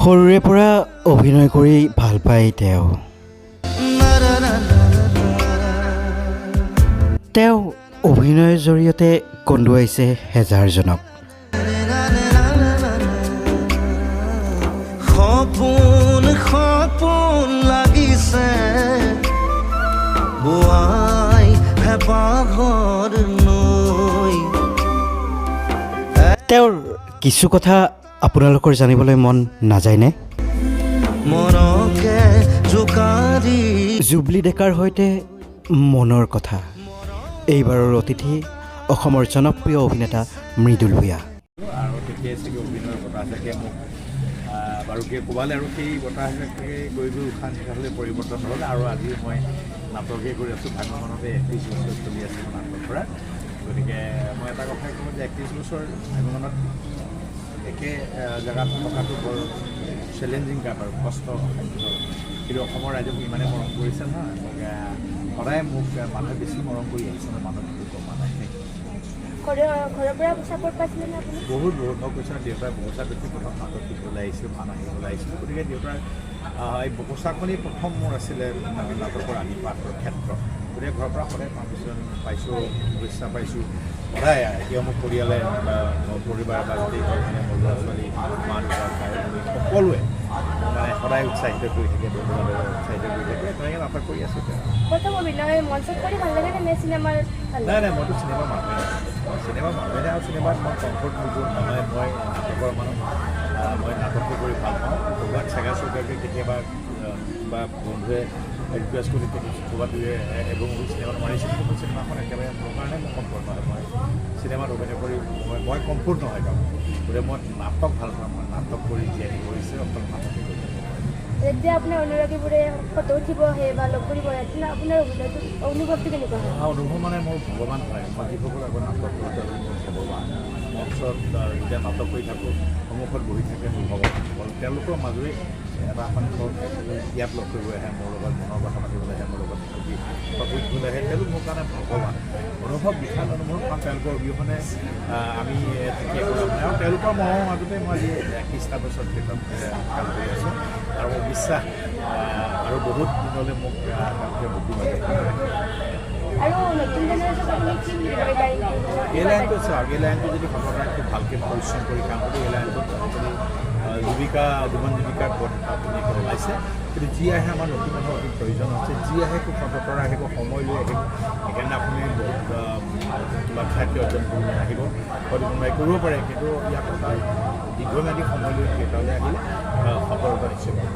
সৰুৰে পৰা অভিনয় কৰি ভাল পায় তেওঁ অভিনয়ৰ জৰিয়তে কন্দুৱাইছে হেজাৰজনক। সপোন লাগিছে বোৱাই হেপাহৰ নৈ। তেওঁৰ কিছু কথা আপোনালোকৰ জানিবলৈ মন নাযায়নে? মনকে জোকাৰি জুবলি ডেকাৰ সৈতে মনৰ কথা। এইবাৰৰ অতিথি অসমৰ জনপ্ৰিয় অভিনেতা মৃদুল ভূঞা। আৰু তেতিয়াই চাগে অভিনয়ৰ বঁটা চাগে মোক বাৰুকে কোবালে আৰু সেই বঁটাবিলাকে গৈ উশাহ নিশাহলৈ পৰিৱৰ্তন হ'ল। আৰু আজি মই নাটকেই কৰি আছোঁ। ভাগ্যখনতে 31 বছৰ চলি আছে নাটক কৰা। গতিকে মই এটা কথাই কওঁ যে 31 বছৰ ভাগ্যখনত একে জেগাত থকাটো বৰ চেলেঞ্জিং কাম আৰু কষ্ট। কিন্তু অসমৰ ৰাইজে মোক ইমানেই মৰম কৰিছে নহয়, মোক সদায় মোক মানুহে বেছি মৰম কৰি আহিছে, মানুহ কমা নাই। ঘৰৰ পৰা চাপৰ্ট পাইছিলেনে আপুনি? বহুত মই কৈছোঁ দেউতাই বকচা দেখি প্ৰথম নাটক শিকিবলৈ আহিছিলোঁ, ভাওনা শিকিবলৈ আহিছিলোঁ। গতিকে দেউতাৰ এই বকচাখনেই প্ৰথম মোৰ আছিলে নাটকৰ আদিপাঠৰ ক্ষেত্ৰ। গতিকে ঘৰৰ পৰা সদায় পাৰ্মিশ্যন পাইছোঁ, শুভেচ্ছা পাইছোঁ সদায়। এতিয়া মোৰ পৰিয়ালে মোৰ পৰিবাৰ বা গোটেই ঘৰখনে মোৰ ল'ৰা ছোৱালী মা দেউতা ভাই ভনী সকলোৱে মানে সদায় উৎসাহিত কৰি থাকে, বন্ধু-বান্ধৱে উৎসাহিত কৰি থাকে। তেনেকৈ নাটক কৰি আছোঁ। প্ৰথম অভিনয় মঞ্চত কৰি ভাল লাগে নে চিনেমাৰ? নাই মইতো চিনেমা মানুহে আৰু চিনেমাত মই কমফৰ্ট নোপোৱা নহয়। মই নাটকৰ মানুহ, মই নাটকটো কৰি ভাল পাওঁ। ক'ৰবাত চেগা চৌকাকৈ কেতিয়াবা বা বন্ধুৱে ৰিকুৱেষ্ট কৰি ক'ৰবাত এবং চিনেমাত মাৰিছিলোঁ, কিন্তু চিনেমাখন একেবাৰে মোৰ কাৰণে মই কমফৰ্ট নহয়। মই চিনেমাত অভিনয় কৰি মই কমফৰ্ট নহয় কাৰণ গতিকে মই নাটক ভাল পাওঁ। মই নাটক কৰি জীয়াই কৰিছে অকল নাটকে কৰি। যেতিয়া আপোনাৰ অনুৰাগীবোৰে ফটো উঠিব আহে বা লগ কৰিব আহে তেতিয়া আপোনাৰ অভিনয়টো অনুভৱটো কেনেকুৱা হয়? অনুভৱ মানে মোৰ ভগৱান হয়। মই যিসকল আগত নাটক কৰোঁ তেওঁলোক মোৰ ভগৱান। মঞ্চত যেতিয়া নাটক কৰি থাকোঁ সন্মুখত বহি থাকে মোৰ ভগৱান। তেওঁলোকৰ মাজৰে এটা সংখ্যক ইয়াত লগ কৰিব আহে, মোৰ লগত মনৰ কথা পাতিবলৈ আহে, মোৰ লগত ফটো উঠিবলৈ আহে। তেওঁলোক মোৰ কাৰণে ভগৱান। অনুভৱ বিশাল অনুভৱ, কাৰণ তেওঁলোকৰ অবিহনে আমি ঠিকে কৰা নাই। আৰু তেওঁলোকৰ মনৰ মাজতে মই আজি 31টা বছৰ ভিতৰত কাম কৰি আছোঁ। আৰু মোৰ বিশ্বাস আৰু বহুত দিনলৈ মোক তেওঁলোকে বুদ্ধি পাতে। আৰু নতুন জেনেৰেশ্যন আপুনি কি বুলি ভাবে? এই লাইনটো চাওক, এই লাইনটো যদি সমাধান খুব ভালকৈ পৰিশ্ৰম কৰি কাম কৰি এই লাইনটোত আপুনি জীৱন জীৱিকাৰ পথ আপুনি ওলাইছে। কিন্তু যি আহে আমাৰ নতুন মানুহৰ অতি প্ৰয়োজন আছে। যি আহে খুব সততাৰে আহিব, সময় লৈ আহিব। সেইকাৰণে আপুনি বহুত কিবা খ্যাতি অৰ্জন কৰিব আহিব, হয়তো কোনোবাই কৰিব পাৰে। কিন্তু ইয়াত এটা দীৰ্ঘম্যাদী সময় লৈ কেইটালৈ আহিলে সফলতা নিশ্চয় পাব।